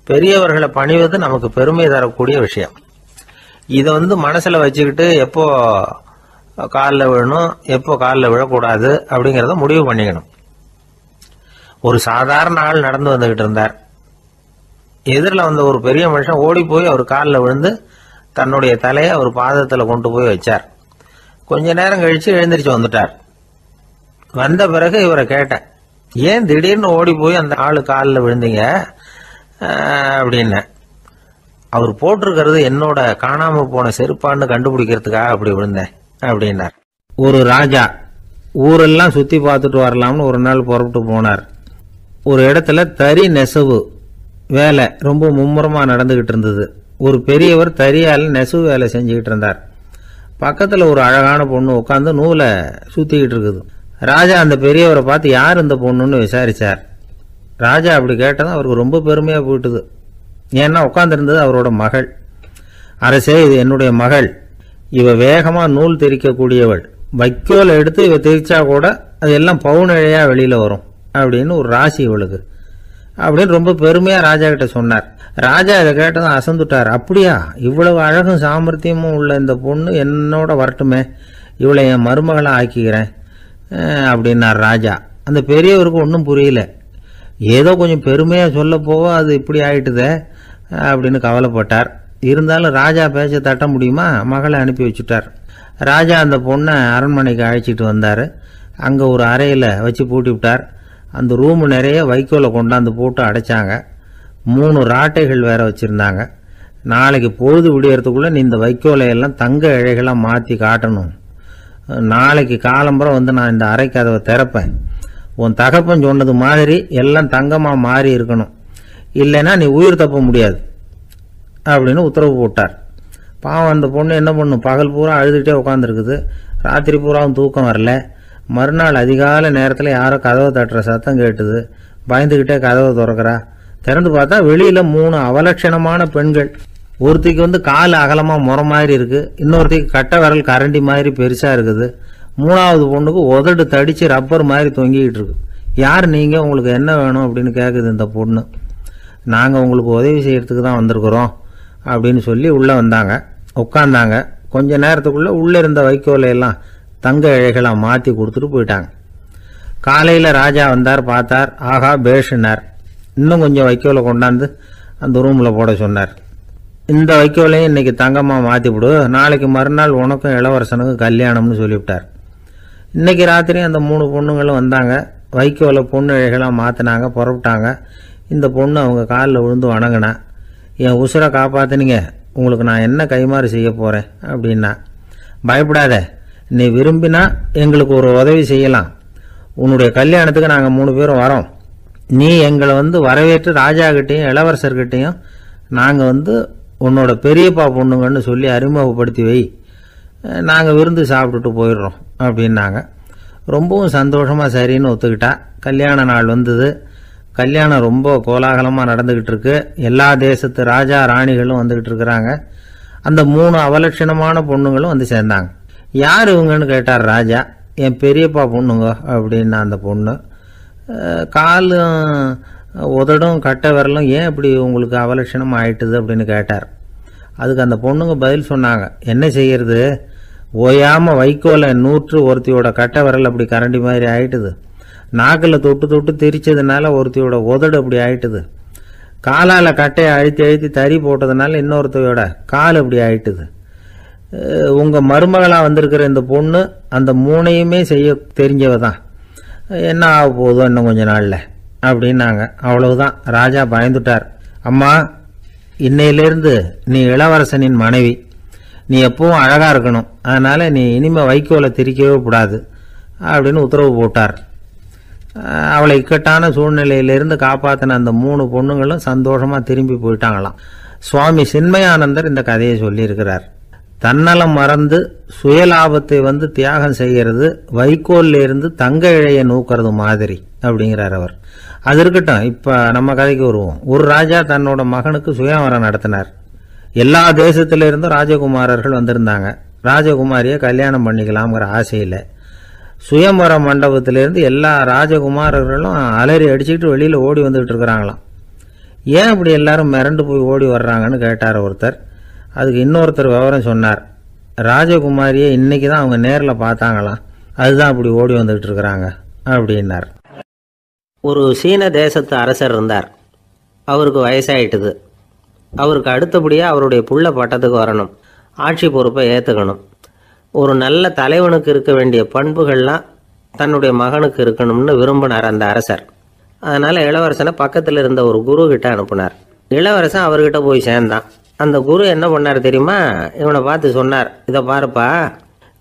பெரியவர்களை பணிவது நமக்கு பெருமை தரக்கூடிய விஷயம். இதை மனசுல வச்சுக்கிட்டு எப்போ காலில் விழணும், எப்போ காலில் விழக்கூடாது அப்படிங்கறத முடிவு பண்ணிக்கணும். ஒரு சாதாரண ஆள் நடந்து வந்துகிட்டு இருந்தார். எதிரில் ஒரு பெரிய மனுஷன் ஓடி போய் அவர் காலில் விழுந்து தன்னுடைய தலையை அவர் பாதத்தில் கொண்டு போய் வச்சார். கொஞ்ச நேரம் கழிச்சு எழுந்திரிச்சு வந்துட்டார். வந்த பிறகு இவரை கேட்டேன், ஏன் திடீர்னு ஓடி போய் அந்த ஆளு காலில் விழுந்தீங்க அப்படின்னு. அவர் போட்டிருக்கிறது என்னோட காணாம போன செருப்பான்னு கண்டுபிடிக்கிறதுக்காக அப்படி விழுந்தேன் அப்படின்னார். ஒரு ராஜா ஊரெல்லாம் சுத்தி பார்த்துட்டு வரலாம்னு ஒரு நாள் புறப்பட்டு போனார். ஒரு இடத்துல தறி நெசவு வேலை ரொம்ப மும்முரமா நடந்துகிட்டு இருந்தது. ஒரு பெரியவர் தறியால் நெசவு வேலை செஞ்சுக்கிட்டு இருந்தார். பக்கத்துல ஒரு அழகான பொண்ணு உட்காந்து நூலை சுத்திக்கிட்டு இருக்குது. ராஜா அந்த பெரியவரை பார்த்து யார் இந்த பொண்ணுன்னு விசாரிச்சார். ராஜா அப்படி கேட்டதும் அவருக்கு ரொம்ப பெருமையா போயிட்டுது. ஏன்னா உட்காந்துருந்தது அவரோட மகள். அரசே, இது என்னுடைய மகள். இவ வேகமா நூல் தெரிக்கக்கூடியவள். வைக்கோல் எடுத்து இவ தெரிச்சா கூட அது எல்லாம் பவுனிழையா வெளியில வரும் அப்படின்னு ஒரு ராசி இவளுக்கு அப்படின்னு ரொம்ப பெருமையா ராஜா கிட்ட சொன்னார். ராஜா இதை கேட்டதும் அசந்துட்டார். அப்படியா, இவ்வளவு அழகும் சாமர்த்தியமும் உள்ள இந்த பொண்ணு என்னோட வரட்டுமே, இவளை என் மருமகளை ஆக்கிக்கிறேன் அப்படின்னார் ராஜா. அந்த பெரியவருக்கு ஒன்றும் புரியல. ஏதோ கொஞ்சம் பெருமையா சொல்ல போக அது இப்படி ஆயிட்டுதே அப்படின்னு கவலைப்பட்டார். இருந்தாலும் ராஜா பேச்ச தட்ட முடியுமா, மகளை அனுப்பி வச்சுட்டார். ராஜா அந்த பொண்ணை அரண்மனைக்கு அழைச்சிட்டு வந்தார். அங்கே ஒரு அறையில் வச்சு பூட்டி விட்டார். அந்த ரூமு நிறைய வைக்கோலை கொண்டாந்து போட்டு அடைச்சாங்க. 3 ராட்டைகள் வேற வச்சுருந்தாங்க. நாளைக்கு பொழுது விடியறதுக்குள்ளே நீ இந்த வைக்கோலையெல்லாம் தங்க இழைகளாக மாற்றி காட்டணும். நாளைக்கு காலம்பரம் நான் இந்த அறை கதவை திறப்பேன். உன் தகப்பன் சொன்னது மாதிரி எல்லாம் தங்கமாக மாறி இருக்கணும், இல்லைன்னா நீ உயிர் தப்ப முடியாது அப்படின்னு உத்தரவு போட்டார். பாவம் அந்த பொண்ணு என்ன பண்ணும், பகல் பூரா அழுதுகிட்டே உட்காந்துருக்குது. ராத்திரி பூராவும் தூக்கம் வரல. மறுநாள் அதிகாலை நேரத்தில் யாரோ கதவை தட்டுற சத்தம் கேட்டுது. பயந்துகிட்டே கதவை திறக்கிறா. திறந்து பார்த்தா வெளியில 3 அவலட்சணமான பெண்கள். ஒருத்திக்கு கால் அகலமா முறை மாதிரி இருக்கு, இன்னொருத்திக்கு கட்டை விரல் கரண்டி மாதிரி பெருசா இருக்குது, 3வது பொண்ணுக்கு உதடு தடிச்சு ரப்பர் மாதிரி தொங்கிக்கிட்டு இருக்கு. யார் நீங்க, உங்களுக்கு என்ன வேணும் அப்படின்னு கேட்குது இந்த பொண்ணு. நாங்க உங்களுக்கு உதவி செய்யறதுக்கு தான் வந்திருக்கிறோம் அப்படின்னு சொல்லி உள்ள வந்தாங்க. உட்கார்ந்தாங்க. கொஞ்ச நேரத்துக்குள்ள உள்ள இருந்த வைக்கோலையெல்லாம் தங்க இழைகளா மாத்தி கொடுத்துட்டு போயிட்டாங்க. காலையில ராஜா வந்தார், பார்த்தார். ஆகா பேஷுனார். இன்னும் கொஞ்சம் வைக்கோலை கொண்டாந்து அந்த ரூம்ல போட சொன்னார். இந்த வைக்கோலையும் இன்னைக்கு தங்கமா மாத்தி விடு, நாளைக்கு மறுநாள் உனக்கும் இளவரசனுக்கும் கல்யாணம்னு சொல்லிவிட்டார். இன்னைக்கு ராத்திரி அந்த 3 பொண்ணுங்களும் வந்தாங்க. வைக்கோலை பொண்ணு இழைகளா மாத்தினாங்க, புறப்பட்டாங்க. இந்த பொண்ணு அவங்க காலில் விழுந்து வணங்கினா. என் உசுரை காப்பாத்தினீங்க, உங்களுக்கு நான் என்ன கைமாறு செய்ய போறேன் அப்படின்னா. பயப்படாத, நீ விரும்பினா எங்களுக்கு ஒரு உதவி செய்யலாம். உன்னுடைய கல்யாணத்துக்கு நாங்கள் 3 பேரும் வரோம். நீ எங்களை வரவேற்று ராஜா கிட்டையும் இளவரசர்கிட்டையும் நாங்கள் உன்னோட பெரியப்பா பொண்ணுங்கன்னு சொல்லி அறிமுகப்படுத்தி வை, நாங்கள் விருந்து சாப்பிட்டுட்டு போயிடுறோம் அப்படின்னாங்க. ரொம்பவும் சந்தோஷமா சரின்னு ஒத்துக்கிட்டா. கல்யாண நாள் வந்தது. கல்யாணம் ரொம்ப கோலாகலமாக நடந்துகிட்டு இருக்கு. எல்லா தேசத்து ராஜா ராணிகளும் வந்துகிட்டு இருக்கிறாங்க. அந்த 3 அவலட்சணமான பொண்ணுங்களும் சேர்ந்தாங்க. யார் இவங்கன்னு கேட்டார் ராஜா. என் பெரியப்பா பொண்ணுங்க அப்படின்னா அந்த பொண்ணு. காலும் உதடும் கட்டை விரலும் ஏன் இப்படி உங்களுக்கு அவலட்சணம் ஆயிட்டுது அப்படின்னு கேட்டார். அதுக்கு அந்த பொண்ணுங்க பதில் சொன்னாங்க. என்ன செய்யறது, ஓயாம வைக்கோலை நூற்று ஒருத்தியோட கட்டை விரல் அப்படி கரண்டி மாதிரி ஆயிட்டுது. நாக்கில் தொட்டு தொட்டு திரிச்சதுனால ஒருத்தியோட உதடு அப்படி ஆயிட்டுது. காலால கட்டையை அழுத்தி அழுத்தி தறி போட்டதுனால இன்னொருத்தையோட கால் அப்படி ஆயிட்டுது. உங்க மருமகளா வந்திருக்கிற இந்த பொண்ணு அந்த 3ஐயுமே செய்ய தெரிஞ்சவ தான். என்ன ஆக போதும் இன்னும் கொஞ்ச நாள்ல அப்படின்னாங்க. அவ்வளவுதான். ராஜா பயந்துட்டார். அம்மா, இன்னையிலிருந்து நீ இளவரசனின் மனைவி. நீ எப்பவும் அழகா இருக்கணும். அதனால நீ இனிமே வைக்கோலை திரிக்கவே கூடாது அப்படின்னு உத்தரவு போட்டார். அவளை இக்கட்டான சூழ்நிலையிலிருந்து காப்பாற்றின அந்த 3 பொண்ணுங்களும் சந்தோஷமா திரும்பி போயிட்டாங்களாம். சுவாமி சின்மயானந்தர் இந்த கதையை சொல்லியிருக்கிறார். தன்னலம் மறந்து சுயலாபத்தை தியாகம் செய்கிறது வைக்கோல்ல இருந்து தங்க இழைய நூக்கிறது மாதிரி அப்படிங்கிறார் அவர். அது இருக்கட்டும், இப்ப நம்ம கதைக்கு வருவோம். ஒரு ராஜா தன்னோட மகனுக்கு சுயவரம் நடத்தினார். எல்லா தேசத்தில இருந்தும் ராஜகுமாரர்கள் வந்திருந்தாங்க. ராஜகுமாரியை கல்யாணம் பண்ணிக்கலாம்ங்கிற ஆசையில சுயம்பர மண்டபத்திலிருந்து எல்லா ராஜகுமாரர்களும் அலறி அடிச்சுக்கிட்டு வெளியில ஓடி வந்துகிட்டு இருக்கிறாங்களாம். ஏன் இப்படி எல்லாரும் மிரண்டு போய் ஓடி வர்றாங்கன்னு கேட்டார் ஒருத்தர். அதுக்கு இன்னொருத்தர் விவரம் சொன்னார். ராஜகுமாரியை இன்னைக்கு தான் அவங்க நேரில் பார்த்தாங்களாம், அதுதான் இப்படி ஓடி வந்துகிட்டு இருக்கிறாங்க அப்படின்னார். ஒரு சீன தேசத்து அரசர் இருந்தார். அவருக்கு வயசாயிட்டுது. அவருக்கு அடுத்தபடியாக அவருடைய புள்ள பட்டத்துக்கு வரணும், ஆட்சி பொறுப்பை ஏற்றுக்கணும். ஒரு நல்ல தலைவனுக்கு இருக்க வேண்டிய பண்புகள்லாம் தன்னுடைய மகனுக்கு இருக்கணும்னு விரும்பினார் அந்த அரசர். அதனால் இளவரசனை பக்கத்தில் இருந்த ஒரு குரு கிட்ட அனுப்புனார். இளவரசன் அவர்கிட்ட போய் சேர்ந்தான். அந்த குரு என்ன பண்ணார் தெரியுமா? இவனை பார்த்து சொன்னார், இதை பாருப்பா,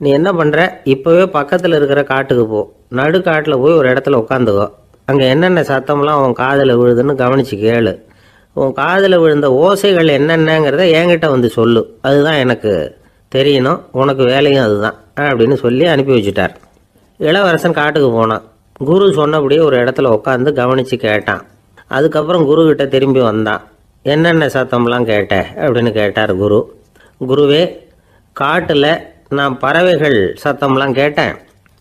நீ என்ன பண்ணுற, இப்போவே பக்கத்தில் இருக்கிற காட்டுக்கு போ, நடுக்காட்டில் போய் ஒரு இடத்துல உட்காந்துக்கோ. அங்கே என்னென்ன சத்தம்லாம் உன் காதில் விழுதுன்னு கவனித்து கேளு. உன் காதில் விழுந்த ஓசைகள் என்னென்னங்கிறத என்கிட்ட சொல்லு, அதுதான் எனக்கு தெரியணும், உனக்கு வேலையும் அதுதான் அப்படின்னு சொல்லி அனுப்பி வச்சுட்டார். இளவரசன் காட்டுக்கு போனான். குரு சொன்னபடியே ஒரு இடத்துல உட்காந்து கவனித்து கேட்டான். அதுக்கப்புறம் குரு கிட்ட திரும்பி வந்தான். என்னென்ன சத்தம்லாம் கேட்ட அப்படின்னு கேட்டார் குரு. குருவே, காட்டில் நான் பறவைகள் சத்தம்லாம் கேட்டேன்,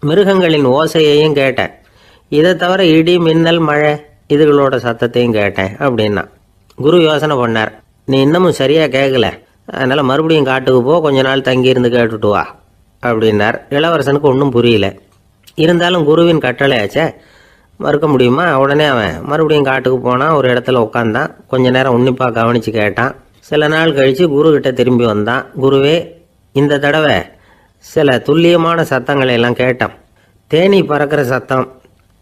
மிருகங்களின் ஓசையையும் கேட்டேன், இதை தவிர இடி மின்னல் மழை இதுகளோட சத்தத்தையும் கேட்டேன் அப்படின்னா. குரு யோசனை பண்ணார், நீ இன்னமும் சரியாக கேட்கல, அதனால் மறுபடியும் காட்டுக்கு போ, கொஞ்ச நாள் தங்கியிருந்து கேட்டுட்டு வா அப்படின்னார். இளவரசனுக்கு ஒன்றும் புரியல. இருந்தாலும் குருவின் கட்டளையாச்சே, மறுக்க முடியுமா? உடனே அவன் மறுபடியும் காட்டுக்கு போனான். ஒரு இடத்துல உட்காந்தான். கொஞ்ச நேரம் உன்னிப்பாக கவனித்து கேட்டான். சில நாள் கழித்து குரு கிட்ட திரும்பி வந்தான். குருவே, இந்த தடவை சில துல்லியமான சத்தங்களை எல்லாம் கேட்டான். தேனி பறக்கிற சத்தம்,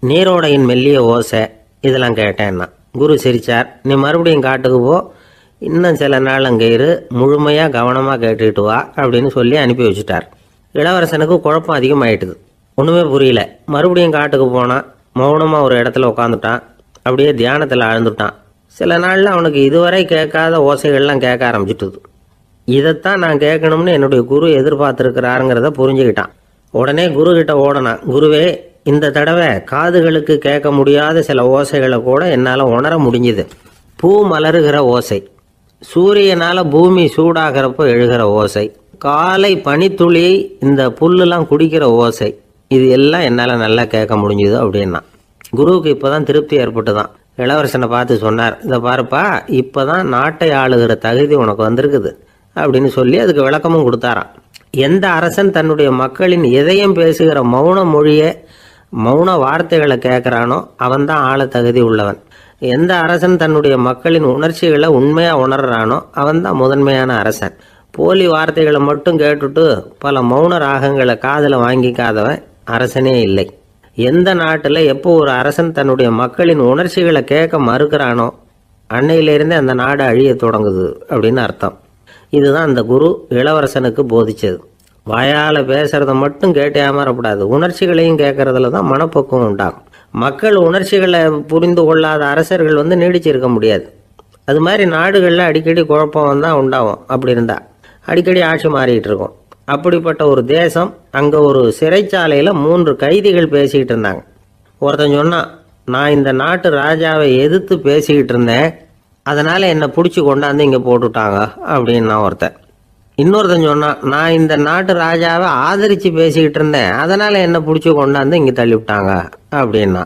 நீரோடையின் மெல்லிய ஓசை, இதெல்லாம் கேட்டேன்னா. குரு சிரிச்சார். நீ மறுபடியும் காட்டுக்கு போ, இன்னும் சில நாள் அங்கே இரு, முழுமையாக கவனமாக கேட்டுக்கிட்டு வா அப்படின்னு சொல்லி அனுப்பி வச்சுட்டார். இளவரசனுக்கு குழப்பம் அதிகமாயிட்டுது. ஒன்றுமே புரியல. மறுபடியும் காட்டுக்கு போனான். மௌனமாக ஒரு இடத்துல உட்காந்துட்டான். அப்படியே தியானத்தில் ஆழ்ந்துட்டான். சில நாளில் அவனுக்கு இதுவரை கேட்காத ஓசைகள்லாம் கேட்க ஆரம்பிச்சுட்டுது. இதைத்தான் நான் கேட்கணும்னு என்னுடைய குரு எதிர்பார்த்துருக்கிறாருங்கிறத புரிஞ்சுக்கிட்டான். உடனே குரு கிட்ட ஓடனான். குருவே, இந்த தடவை காதுகளுக்கு கேட்க முடியாத சில ஓசைகளை கூட என்னால் உணர முடிஞ்சுது. பூ மலருகிற ஓசை, சூரியனால் பூமி சூடாகிறப்போ எழுகிற ஓசை, காலை பனித்துளி இந்த புல்லுலாம் குடிக்கிற ஓசை, இது எல்லாம் என்னால் நல்லா கேட்க முடிஞ்சுது அப்படின்னா. குருவுக்கு இப்போ தான் திருப்தி ஏற்பட்டு தான். இளவரசனை பார்த்து சொன்னார், இதை பாருப்பா, இப்போ தான் நாட்டை ஆளுகிற தகுதி உனக்கு வந்திருக்குது அப்படின்னு சொல்லி அதுக்கு விளக்கமும் கொடுத்தாராம். எந்த அரசன் தன்னுடைய மக்களின் இதயம் பேசுகிற மௌன மொழியை, மௌன வார்த்தைகளை கேட்குறானோ அவன்தான் ஆள தகுதி உள்ளவன். எந்த அரசன் தன்னுடைய மக்களின் உணர்ச்சிகளை உண்மையாக உணர்றானோ அவன்தான் முதன்மையான அரசன். போலி வார்த்தைகளை மட்டும் கேட்டுட்டு பல மௌன ராகங்களை காதில் வாங்கிக்காதவன் அரசனே இல்லை. எந்த நாட்டில் எப்போ ஒரு அரசன் தன்னுடைய மக்களின் உணர்ச்சிகளை கேட்க மறுக்கிறானோ அன்னையிலிருந்தே அந்த நாடு அழிய தொடங்குது அப்படின்னு அர்த்தம். இதுதான் அந்த குரு இளவரசனுக்கு போதிச்சது. வாயால் பேசுறத மட்டும் கேட்டு ஏமாறக்கூடாது, உணர்ச்சிகளையும் கேட்கறதுல தான் மனப்பக்குவம் உண்டாகும். மக்கள் உணர்ச்சிகளை புரிந்து கொள்ளாத அரசர்கள் நீடிச்சிருக்க முடியாது. அது மாதிரி நாடுகளில் அடிக்கடி குழப்பம் தான் உண்டாகும். அப்படி இருந்தால் அடிக்கடி ஆட்சி மாறிட்டு இருக்கும். அப்படிப்பட்ட ஒரு தேசம், அங்கே ஒரு சிறைச்சாலையில் 3 கைதிகள் பேசிக்கிட்டு இருந்தாங்க. ஒருத்தன் சொன்னான், நான் இந்த நாட்டு ராஜாவை எதிர்த்து பேசிக்கிட்டு இருந்தேன், அதனால் என்னை பிடிச்சி கொண்டாந்து இங்கே போட்டுட்டாங்க அப்படின்னா ஒருத்தன். இன்னொருத்தன் சொன்னான், நான் இந்த நாட்டு ராஜாவை ஆதரித்து பேசிக்கிட்டு இருந்தேன், அதனால் என்னை பிடிச்சி கொண்டாந்து இங்கே தள்ளிவிட்டாங்க அப்படின்னா.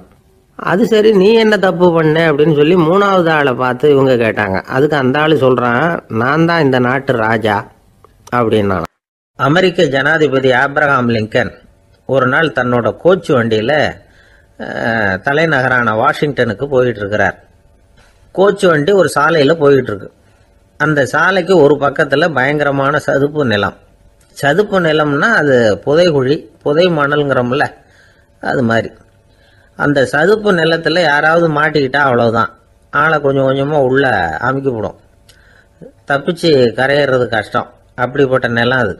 அது சரி, நீ என்ன தப்பு பண்ண அப்படின்னு சொல்லி 3வது ஆளை பார்த்து இவங்க கேட்டாங்க. அதுக்கு அந்த ஆள் சொல்கிறான், நான் தான் இந்த நாட்டு ராஜா அப்படின்னா. அமெரிக்க ஜனாதிபதி ஆப்ரஹாம் லிங்கன் ஒரு நாள் தன்னோட கோச்சு வண்டியில் தலைநகரான வாஷிங்டனுக்கு போயிட்டு இருக்கிறார். கோச்சு வண்டி ஒரு சாலையில் போயிட்டு இருக்கு. அந்த சாலைக்கு ஒரு பக்கத்தில் பயங்கரமான சதுப்பு நிலம். சதுப்பு நிலம்னா அது புதைகுழி, புதை மணல்ங்கிறோம்ல, அது மாதிரி. அந்த சதுப்பு நிலத்தில் யாராவது மாட்டிக்கிட்டா அவ்வளவுதான், ஆளை கொஞ்சம் கொஞ்சமாக உள்ள அமுக்கிவிடும். தப்பிச்சு கரையிறது கஷ்டம். அப்படிப்பட்ட நிலம் அது.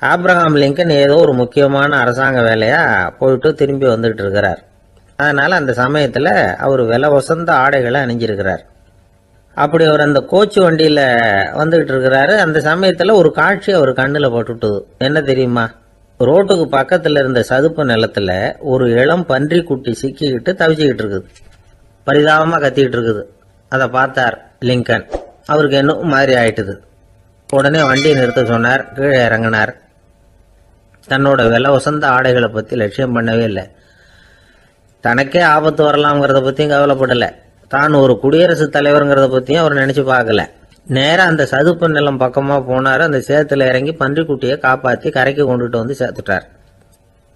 ஆப்ரஹாம் லிங்கன் ஏதோ ஒரு முக்கியமான அரசாங்க வேலையாக போயிட்டு திரும்பி வந்துட்டு இருக்கிறார். அதனால் அந்த சமயத்தில் அவர் விலை வசந்த ஆடைகளை அணிஞ்சிருக்கிறார். அப்படி அவர் அந்த கோச்சு வண்டியில் வந்துக்கிட்டு இருக்கிறாரு. அந்த சமயத்தில் ஒரு காட்சி அவர் கண்ணில் பட்டுட்டுது. என்ன தெரியுமா? ரோட்டுக்கு பக்கத்தில் இருந்த சதுப்பு நிலத்தில் ஒரு இளம் பன்றி குட்டி சிக்கிக்கிட்டு தவிச்சிக்கிட்டு இருக்குது. பரிதாபமாக கத்திக்கிட்டு இருக்குது. அதை பார்த்தார் லிங்கன். அவருக்கு என்ன மாதிரி ஆயிட்டுது. உடனே வண்டியை நிறுத்த சொன்னார். கீழே இறங்கினார். தன்னோட விலை வசந்த ஆடைகளை பற்றி லட்சியம் பண்ணவே இல்லை. தனக்கே ஆபத்து வரலாம்ங்கிறத பற்றியும் கவலைப்படலை. தான் ஒரு குடியரசுத் தலைவருங்கிறத பற்றியும் அவர் நினச்சி பார்க்கல. நேராக அந்த சதுப்பு நிலம் பக்கமாக போனார். அந்த சேத்துல இறங்கி பன்றிக்குட்டியை காப்பாற்றி கரைக்கு கொண்டுட்டு வந்து சேர்த்துட்டார்.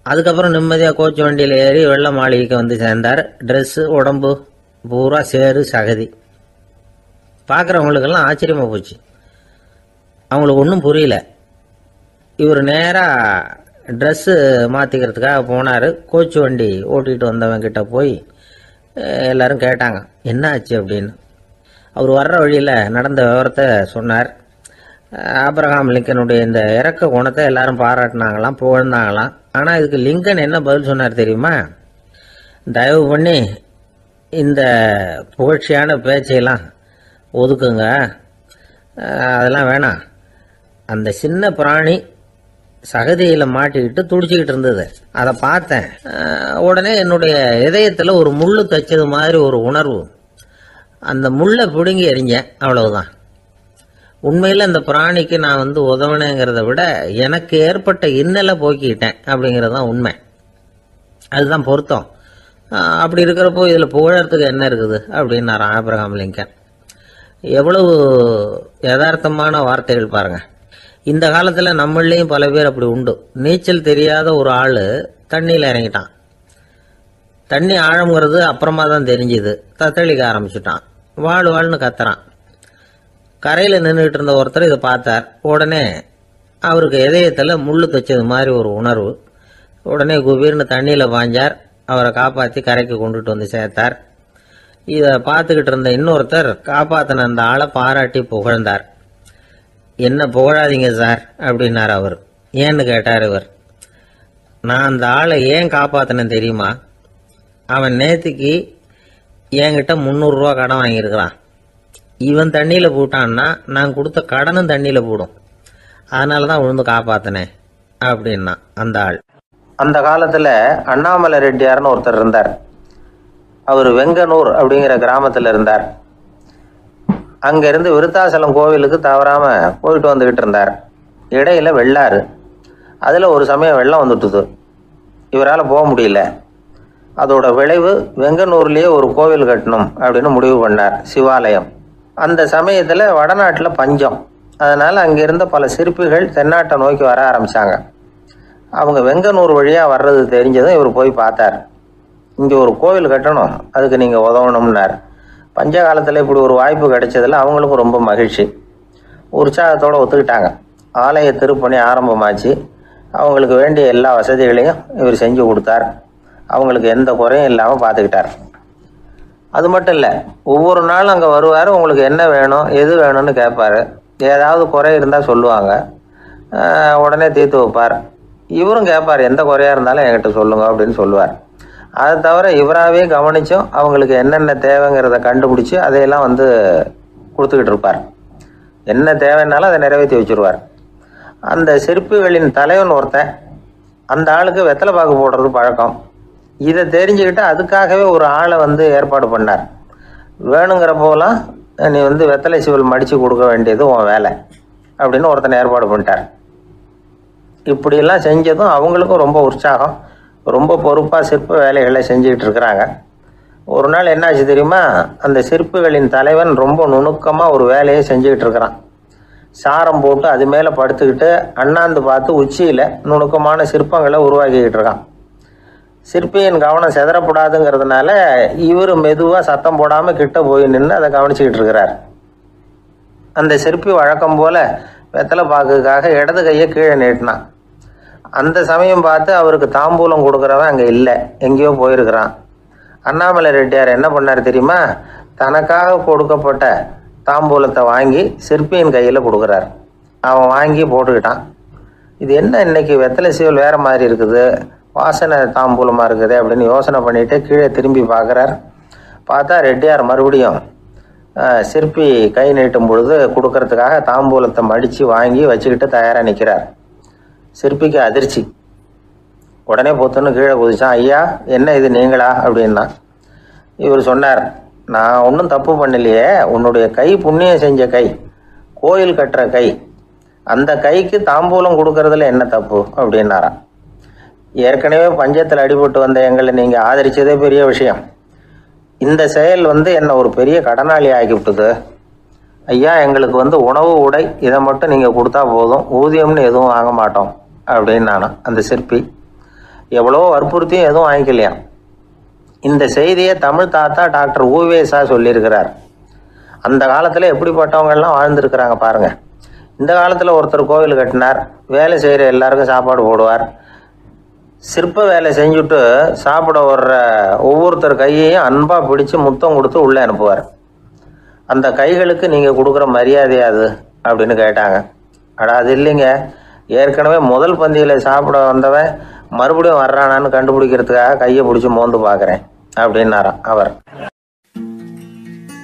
அதுக்கப்புறம் நிம்மதியாக கோச்சு வண்டியில் ஏறி வெள்ள மாளிகைக்கு வந்து சேர்ந்தார். ட்ரெஸ்ஸு உடம்பு பூரா சேரு சகதி. பார்க்குறவங்களுக்கெல்லாம் ஆச்சரியமாக போச்சு. அவங்களுக்கு ஒன்றும் புரியல. இவர் நேராக ட்ரெஸ்ஸு மாற்றிக்கிறதுக்காக போனார். கோச்சு வண்டி ஓட்டிகிட்டு வந்தவங்கிட்ட போய் எல்லாரும் கேட்டாங்க என்ன ஆச்சு அப்படின்னு. அவர் வர்ற வழியில் நடந்த விவரத்தை சொன்னார். ஆப்ரஹாம் லிங்கனுடைய இந்த இறக்க குணத்தை எல்லாரும் பாராட்டினாங்களாம், புகழ்ந்தாங்களாம். ஆனால் இதுக்கு லிங்கன் என்ன பதில் சொன்னார் தெரியுமா? தயவு பண்ணி இந்த புகழ்ச்சியான பேச்சையெல்லாம் ஒதுக்குங்க, அதெல்லாம் வேணாம். அந்த சின்ன பிராணி சகதியில் மாட்டிக்கிட்டு துடிச்சிக்கிட்டு இருந்தது, அதை பார்த்தேன். உடனே என்னுடைய இதயத்தில் ஒரு முள்ளு தைச்சது மாதிரி ஒரு உணர்வு. அந்த முள்ளை பிடுங்கி எறிஞ்சேன், அவ்வளவுதான். உண்மையில் அந்த பிராணிக்கு நான் உதவினேங்கிறத விட எனக்கு ஏற்பட்ட இன்னலை போக்கிக்கிட்டேன் அப்படிங்கிறது தான் உண்மை. அதுதான் பொருத்தம். அப்படி இருக்கிறப்போ இதில் புகழறதுக்கு என்ன இருக்குது அப்படின்னாரு ஆப்ரஹாம் லிங்கன். எவ்வளவு யதார்த்தமான வார்த்தைகள் பாருங்க. இந்த காலத்தில் நம்மளையும் பல பேர் அப்படி உண்டு. நீச்சல் தெரியாத ஒரு ஆள் தண்ணியில் இறங்கிட்டான். தண்ணி ஆழம்ங்கிறது அப்புறமா தான் தெரிஞ்சுது. தத்தளிக்க ஆரம்பிச்சுட்டான். வாழ்னு கத்துறான். கரையில் நின்றுட்டு இருந்த ஒருத்தர் இதை பார்த்தார். உடனே அவருக்கு இதயத்தில் முள்ளு தைச்சது மாதிரி ஒரு உணர்வு. உடனே குபீர்னு தண்ணியில் பாஞ்சார். அவரை காப்பாற்றி கரைக்கு கொண்டுட்டு வந்து சேர்த்தார். இதை பார்த்துக்கிட்டு இருந்த இன்னொருத்தர் காப்பாற்றின அந்த ஆளை பாராட்டி புகழ்ந்தார். என்ன புகழாதீங்க சார் அப்படின்னார் அவர். ஏன்னு கேட்டார் இவர். நான் அந்த ஆளை ஏன் காப்பாற்றினேன் தெரியுமா? அவன் நேற்றுக்கு என்கிட்ட 300 ரூபா கடன் வாங்கியிருக்கிறான். இவன் தண்ணியில் போட்டான்னா நான் கொடுத்த கடனும் தண்ணியில் போடும். அதனால தான் விழுந்து காப்பாற்றினேன் அப்படின்னா அந்த ஆள். அந்த காலத்தில் அண்ணாமலை ரெட்டியார்னு ஒருத்தர் இருந்தார். அவர் வெங்கனூர் அப்படிங்கிற கிராமத்தில் இருந்தார். அங்கேருந்து விருத்தாசலம் கோவிலுக்கு தவறாமல் போயிட்டு வந்துக்கிட்டு இருந்தார். இடையில வெள்ளாறு. அதில் ஒரு சமயம் வெள்ளம் வந்துட்டுது. இவரால் போக முடியல. அதோட விளைவு வெங்கனூர்லேயே ஒரு கோவில் கட்டணும் அப்படின்னு முடிவு பண்ணார், சிவாலயம். அந்த சமயத்தில் வடநாட்டில் பஞ்சம். அதனால் அங்கே இருந்த பல சிற்பிகள் தென்னாட்டை நோக்கி வர ஆரம்பித்தாங்க. அவங்க வெங்கனூர் வழியாக வர்றது தெரிஞ்சதும் இவர் போய் பார்த்தார். இங்கே ஒரு கோவில் கட்டணும், அதுக்கு நீங்கள் உதவணும்னார். பஞ்ச காலத்தில் இப்படி ஒரு வாய்ப்பு கிடைச்சதில் அவங்களுக்கும் ரொம்ப மகிழ்ச்சி. உற்சாகத்தோடு ஒத்துக்கிட்டாங்க. ஆலய திருப்பணி ஆரம்பமாச்சு. அவங்களுக்கு வேண்டிய எல்லா வசதிகளையும் இவர் செஞ்சு கொடுத்தார். அவங்களுக்கு எந்த குறையும் இல்லாமல் பார்த்துக்கிட்டார். அது மட்டும் இல்லை, ஒவ்வொரு நாளும் அங்கே வருவார். உங்களுக்கு என்ன வேணும் எது வேணும்னு கேட்பார். ஏதாவது குறை இருந்தால் சொல்லுவாங்க, உடனே தீர்த்து வைப்பார். இவரும் கேட்பார், எந்த குறையாக இருந்தாலும் என்கிட்ட சொல்லுங்க அப்படின்னு சொல்லுவார். அதை தவிர இவராகவே கவனிச்சும் அவங்களுக்கு என்னென்ன தேவைங்கிறத கண்டுபிடிச்சி அதையெல்லாம் கொடுத்துக்கிட்டு இருப்பார். என்ன தேவைன்னாலும் அதை நிறைவேற்றி வச்சுருவார். அந்த சிற்பிகளின் தலைவன் ஒருத்தன், அந்த ஆளுக்கு வெத்தலை பாக்கு போடுறது பழக்கம். இதை தெரிஞ்சுக்கிட்டு அதுக்காகவே ஒரு ஆளை ஏற்பாடு பண்ணார். வேணுங்கிறப்போலாம் நீ வெத்தலை சிவல் மடித்து கொடுக்க வேண்டியது உன் வேலை அப்படின்னு ஒருத்தனை ஏற்பாடு பண்ணிட்டார். இப்படியெல்லாம் செஞ்சதும் அவங்களுக்கும் ரொம்ப உற்சாகம். ரொம்ப பொறுப்பாக சிற்ப வேலைகளை செஞ்சுக்கிட்டு இருக்கிறாங்க. ஒரு நாள் என்னாச்சு தெரியுமா? அந்த சிற்பிகளின் தலைவன் ரொம்ப நுணுக்கமாக ஒரு வேலையை செஞ்சுக்கிட்டு இருக்கிறான். சாரம் போட்டு அது மேலே படுத்துக்கிட்டு அண்ணாந்து பார்த்து உச்சியில் நுணுக்கமான சிற்பங்களை உருவாக்கிக்கிட்டு இருக்கான். சிற்பியின் கவனம் செதறப்படாதுங்கிறதுனால இவர் மெதுவாக சத்தம் போடாமல் கிட்ட போய் நின்று அதை கவனிச்சுக்கிட்டு இருக்கிறார். அந்த சிற்பி வழக்கம் போல் வெத்தலை பாக்குக்காக இடது கையை கீழே நீட்டினான். அந்த சமயம் பார்த்து அவருக்கு தாம்பூலம் கொடுக்குறவன் அங்கே இல்லை, எங்கேயோ போயிருக்கிறான். அண்ணாமலை ரெட்டியார் என்ன பண்ணார் தெரியுமா? தனக்காக கொடுக்கப்பட்ட தாம்பூலத்தை வாங்கி சிற்பியின் கையில் கொடுக்குறார். அவன் வாங்கி போட்டுக்கிட்டான். இது என்ன இன்னைக்கு வெத்தலை சீவல் வேற மாதிரி இருக்குது, வாசனை தாம்பூலமாக இருக்குது அப்படின்னு யோசனை பண்ணிட்டு கீழே திரும்பி பார்க்குறார். பார்த்தா ரெட்டியார் மறுபடியும் சிற்பி கை நீட்டும் பொழுது கொடுக்கறதுக்காக தாம்பூலத்தை மடித்து வாங்கி வச்சுக்கிட்டு தயாராக நிற்கிறார். சிற்பிக்கு அதிர்ச்சி. உடனே பொத்துன்னு கீழே குதிச்சான். ஐயா, என்ன இது நீங்களா அப்படின்னா. இவர் சொன்னார், நான் ஒன்றும் தப்பு பண்ணலையே, உன்னுடைய கை புண்ணியம் செஞ்ச கை, கோயில் கட்டுற கை, அந்த கைக்கு தாம்பூலம் கொடுக்கறதுல என்ன தப்பு அப்படின்னாராம். ஏற்கனவே பஞ்சத்தில் அடிபட்டு வந்த எங்களை நீங்கள் ஆதரிச்சதே பெரிய விஷயம். இந்த செயல் என்னை ஒரு பெரிய கடனாளி ஆகிவிட்டுது. ஐயா, எங்களுக்கு உணவு உடை இதை மட்டும் நீங்கள் கொடுத்தா போதும், ஊதியம்னு எதுவும் வாங்க மாட்டோம் அப்படின்னு நானும். அந்த சிற்பி எவ்வளோ வற்புறுத்தியும் எதுவும் வாங்கிக்கலையாம். இந்த செய்தியை தமிழ் தாத்தா டாக்டர் ஊவேசா சொல்லியிருக்கிறார். அந்த காலத்தில் எப்படிப்பட்டவங்கெல்லாம் வாழ்ந்துருக்கிறாங்க பாருங்க. இந்த காலத்தில் ஒருத்தர் கோவில் கட்டினார், வேலை செய்கிற எல்லாருக்கும் சாப்பாடு போடுவார். சிற்ப வேலை செஞ்சுட்டு சாப்பிட வர்ற ஒவ்வொருத்தர் கையையும் அன்பாக பிடிச்சி முத்தம் கொடுத்து உள்ளே அனுப்புவார். அந்த கைகளுக்கு நீங்கள் கொடுக்குற மரியாதையா அது அப்படின்னு கேட்டாங்க. அது இல்லைங்க, ஏற்கனவே முதல் பந்தியில் சாப்பிட வந்தவன் மறுபடியும் வர்றானான்னு கண்டுபிடிக்கிறதுக்காக கையை பிடிச்சி மோந்து பார்க்குறேன் அப்படின்னாராம் அவர்.